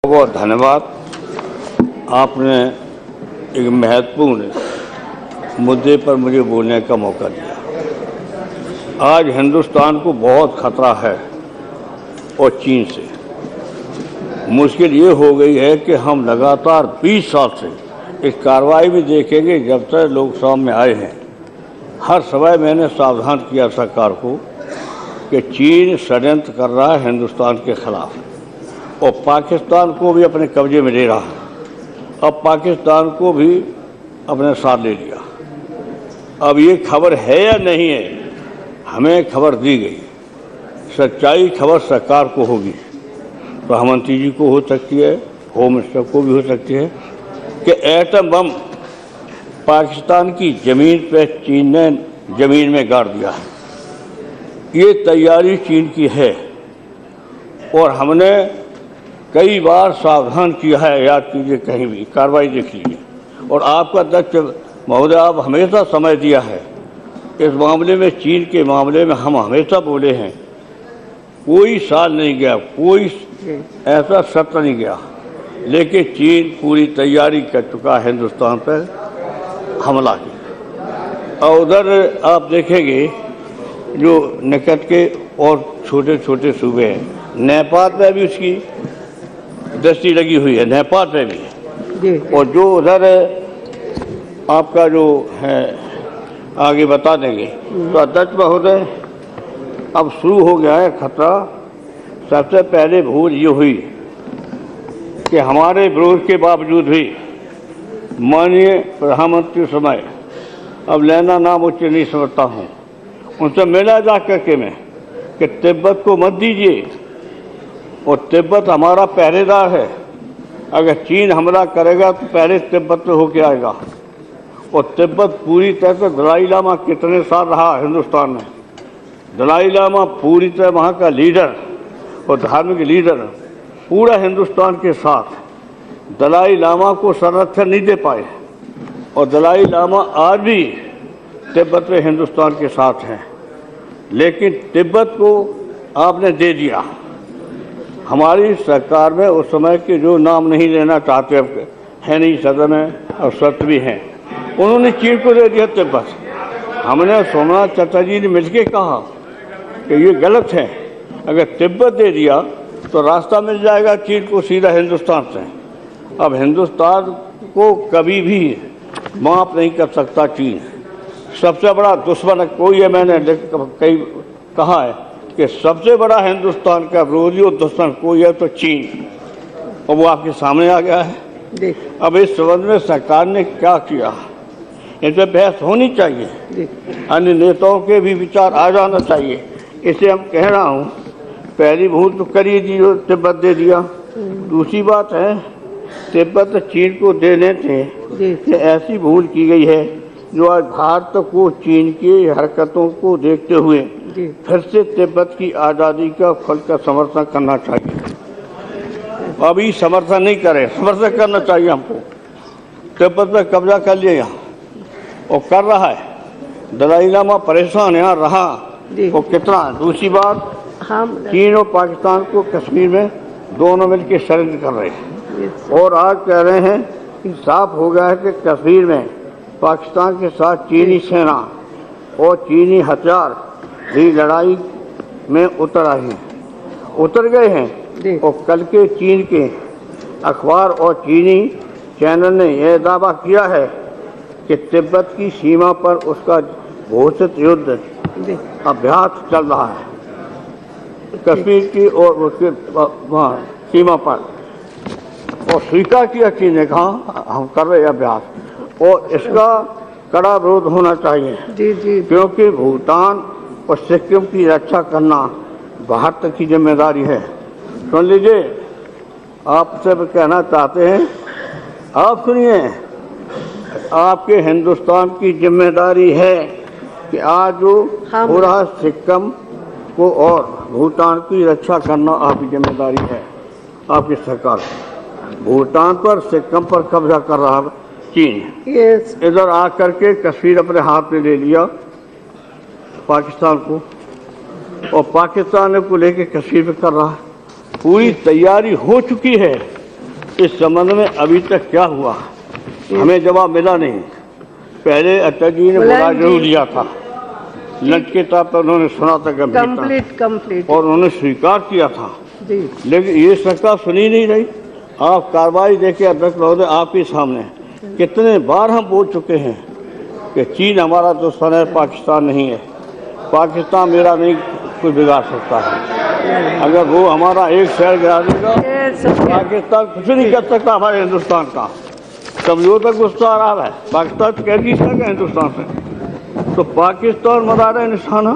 बहुत धन्यवाद। आपने एक महत्वपूर्ण मुद्दे पर मुझे बोलने का मौका दिया। आज हिंदुस्तान को बहुत खतरा है और चीन से। मुश्किल ये हो गई है कि हम लगातार 20 साल से इस कार्रवाई में देखेंगे। जब तक लोकसभा में आए हैं, हर समय मैंने सावधान किया सरकार को कि चीन षड्यंत्र कर रहा है हिंदुस्तान के खिलाफ और पाकिस्तान को भी अपने कब्जे में ले रहा है। अब पाकिस्तान को भी अपने साथ ले लिया। अब ये खबर है या नहीं है, हमें खबर दी गई। सच्चाई खबर सरकार को होगी, प्रधानमंत्री जी को हो सकती है, होम मिनिस्टर को भी हो सकती है कि एटम बम पाकिस्तान की ज़मीन पर चीन ने ज़मीन में गाड़ दिया है। ये तैयारी चीन की है और हमने कई बार सावधान किया है। याद कीजिए, कहीं भी कार्रवाई देख लीजिए। और आपका अध्यक्ष महोदय, आप हमेशा समय दिया है इस मामले में। चीन के मामले में हम हमेशा बोले हैं, कोई साल नहीं गया, कोई ऐसा सत्र नहीं गया, लेकिन चीन पूरी तैयारी कर चुका है हिंदुस्तान पर हमला की। और उधर आप देखेंगे जो निकट के और छोटे छोटे सूबे हैं, नेपाल में भी उसकी दृष्टि लगी हुई है, नेपाल में भी। और जो उधर आपका जो है आगे बता देंगे। तो अध्यक्ष महोदय, अब शुरू हो गया है खतरा। सबसे पहले भूल ये हुई कि हमारे विरोध के बावजूद भी माननीय प्रधानमंत्री समय, अब लेना नाम उच्च नहीं समझता हूँ, उनसे मिला जा करके मैं कि तिब्बत को मत दीजिए और तिब्बत हमारा पहरेदार है। अगर चीन हमला करेगा तो पहले तिब्बत में होके आएगा। और तिब्बत पूरी तरह से, दलाई लामा कितने साल रहा हिंदुस्तान में, दलाई लामा पूरी तरह वहाँ का लीडर और धार्मिक लीडर, पूरा हिंदुस्तान के साथ। दलाई लामा को संरक्षण नहीं दे पाए और दलाई लामा आज भी तिब्बत में हिंदुस्तान के साथ हैं। लेकिन तिब्बत को आपने दे दिया। हमारी सरकार में उस समय के जो नाम नहीं लेना चाहते है नहीं सदन में और सत्य भी हैं, उन्होंने चीन को दे दिया तिब्बत। हमने सोमनाथ चटर्जी ने मिलकर कहा कि ये गलत है। अगर तिब्बत दे दिया तो रास्ता मिल जाएगा चीन को सीधा हिंदुस्तान से। अब हिंदुस्तान को कभी भी माफ नहीं कर सकता चीन। सबसे बड़ा दुश्मन कोई है, मैंने कई कहा है कि सबसे बड़ा हिंदुस्तान का विरोधी और दुश्मन कोई है तो चीन, और वो आपके सामने आ गया है। अब इस संबंध में सरकार ने क्या किया, इस पर बहस होनी चाहिए, अन्य नेताओं के भी विचार आ जाना चाहिए। इसे हम कह रहा हूँ, पहली भूल तो करिए जी, जो तिब्बत दे दिया। दूसरी बात है, तिब्बत चीन को देने थे कि ऐसी भूल की गई है जो आज भारत को चीन की हरकतों को देखते हुए फिर से तिब्बत की आज़ादी का फल का समर्थन करना चाहिए। अभी समर्थन नहीं करें, समर्थन करना चाहिए हमको। तिब्बत में कब्जा कर लिया यहाँ और कर रहा है। दलाई लामा परेशान यहाँ रहा और कितना। दूसरी बात, चीन और पाकिस्तान को कश्मीर में दोनों मिलकर षड्यंत्र कर रहे हैं और आज कह रहे हैं कि साफ हो गया है कि कश्मीर में पाकिस्तान के साथ चीनी सेना और चीनी हथियार भी लड़ाई में उतर गए हैं। और कल के चीन के अखबार और चीनी चैनल ने यह दावा किया है कि तिब्बत की सीमा पर उसका घोषित युद्ध अभ्यास चल रहा है, कश्मीर की और उसके वहाँ सीमा पर। और स्वीकार किया चीन ने, कहा हम कर रहे अभ्यास, और इसका कड़ा विरोध होना चाहिए। क्योंकि भूटान और सिक्किम की रक्षा करना भारत की जिम्मेदारी है। सुन लीजिए, आपसे कहना चाहते हैं, आप सुनिए, आपके हिंदुस्तान की जिम्मेदारी है कि आज जो हो रहा सिक्किम को और भूटान की रक्षा करना आपकी जिम्मेदारी है। आपकी सरकार भूटान पर, सिक्किम पर कब्जा कर रहा है चीन। इधर आकर के कश्मीर अपने हाथ में ले लिया पाकिस्तान को, और पाकिस्तान को लेके कश्मीर में कर रहा है। पूरी तैयारी हो चुकी है इस संबंध में अभी तक क्या हुआ हमें जवाब मिला नहीं। पहले अटल जी ने बुला जरूर लिया था, लटके था पर उन्होंने सुना था कंप्लीट और उन्होंने स्वीकार किया था जी। लेकिन ये सरकार सुनी नहीं रही। आप कार्रवाई देखिए अध्यक्ष महोदय, आपके सामने कितने बार हम बोल चुके हैं कि चीन हमारा दुश्मन है, पाकिस्तान नहीं है। पाकिस्तान मेरा नहीं कुछ बिगाड़ सकता है। अगर वो हमारा एक शहर गिरा देगा, पाकिस्तान कुछ नहीं कर सकता हमारे हिंदुस्तान का। समझौता गुस्सा आ रहा है, पाकिस्तान कह नहीं सकेगा हिंदुस्तान से। तो पाकिस्तान मरा रहे निशाना,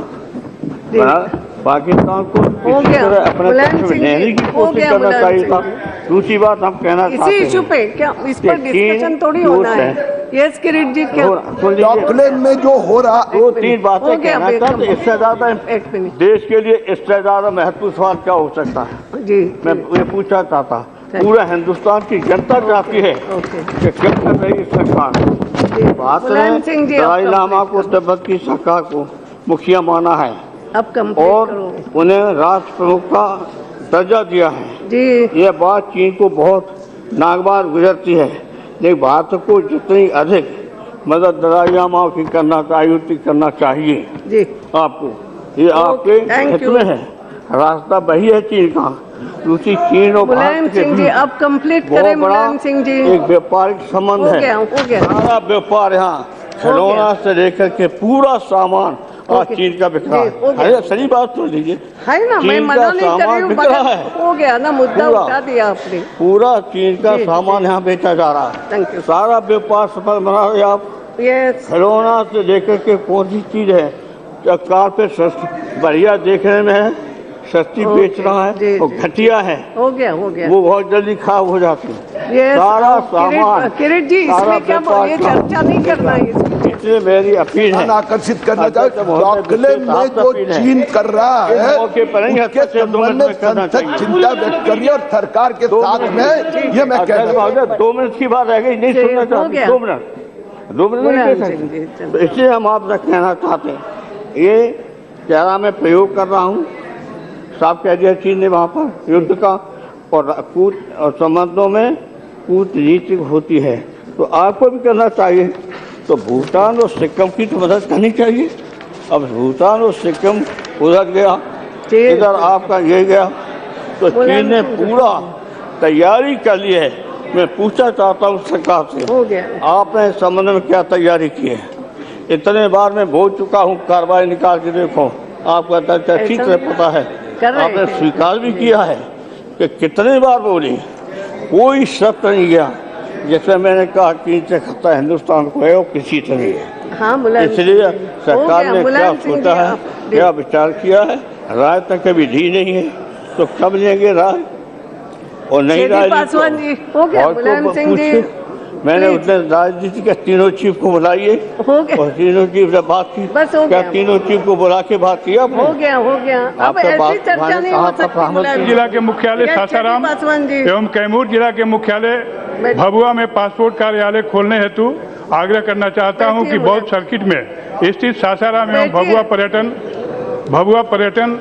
पाकिस्तान को अपने पक्ष में लेने की कोशिश करना चाहिए था। दूसरी बात हम कहना चाहते हैं, इसी पे क्या इस पर डिस्कशन थोड़ी होना है। यस किरीट जी, क्या डॉकलैंड में जो हो रहा, 2-3 बातें कहना चाहते हैं। इससे ज्यादा देश के लिए इससे ज्यादा महत्वपूर्ण सवाल क्या हो सकता है जी? मैं ये पूछना चाहता, पूरा हिंदुस्तान की जनता चाहती है कि क्या कर रही सरकार। बात है दलाई लामा को तिब्बत की सरकार को मुखिया माना है अब और उन्हें राष्ट्र प्रमुख का दर्जा दिया है जी। ये बात चीन को बहुत नागवार गुजरती है, लेकिन भारत को जितनी अधिक मदद दलाई लामा की करना चाहिए जी। आपको, ये आपके हित में है। रास्ता वही है चीन का। दूसरी चीन और भारत के बीच अब कंप्लीट करें मुलायम सिंह जी, एक व्यापारिक संबंध है। सारा व्यापार यहाँ खिलौना से लेकर के पूरा सामान और चीन का बिक रहा है। सही बात सुन लीजिए, है ना, मैं मना नहीं कर रही हूँ, हो गया ना, मुद्दा उठा दिया आपने। पूरा चीन का सामान यहाँ बेचा जा रहा है। सारा व्यापार सफल बना रहे आप। खिलौना से लेकर के कौन सी चीज है कारपेट सस्ती बढ़िया देखने में है, सस्ती बेच रहा है, वो घटिया है, हो गया वो बहुत जल्दी खराब हो जाती है। सारा सामान किरीट जी, इसमें क्या ये चर्चा नहीं करना है। इसलिए मेरी अपील है, आकर्षित करना चाहिए। डॉकलैंड में जो चीन कर रहा है उसके संबंध में संसद चिंता व्यक्त करिए और सरकार के साथ में ये मैं कह रहा हूँ। 2 मिनट की बात रह गई, नहीं सुनना चाहते। 2 मिनट तो इसलिए हम आपसे कहना चाहते हैं, ये चारा मैं प्रयोग कर रहा हूँ, साफ कह दिया चीन ने वहाँ पर युद्ध का और संबंधों में कूटनीति होती है, तो आपको भी करना चाहिए। तो भूटान और सिक्किम की तो मदद करनी चाहिए। अब भूटान और सिक्किम उधर गया, इधर आपका ये गया, तो चीन ने पूरा तैयारी कर ली है। मैं पूछना चाहता हूँ सरकार से, आपने इस संबंध में क्या तैयारी की है? इतने बार मैं बोल चुका हूँ, कार्रवाई निकाल के देखो, आपको अच्छी तरह पता है। आपने स्वीकार भी किया है कि कितने बार बोली, कोई शब्द नहीं गया जैसे मैंने कहा चीन से खतरा हिंदुस्तान को है, वो किसी से नहीं है। इसलिए सरकार ने क्या सोचा है, क्या विचार किया है, राय तक कभी ली नहीं है, तो कब लेंगे राय? और नहीं राय मैंने उतने राजनीति के तीनों चीफ को बुलाइए और तीनों चीफ से बात की। क्या तीनों चीफ को बुला के बात किया? हो गया अब ऐसी चर्चा नहीं हो सकती। जिला के मुख्यालय सासाराम एवं कैमूर जिला के मुख्यालय भभुआ में पासपोर्ट कार्यालय खोलने हेतु आग्रह करना चाहता हूं कि बौद्ध सर्किट में स्थित सासाराम एवं भभुआ पर्यटन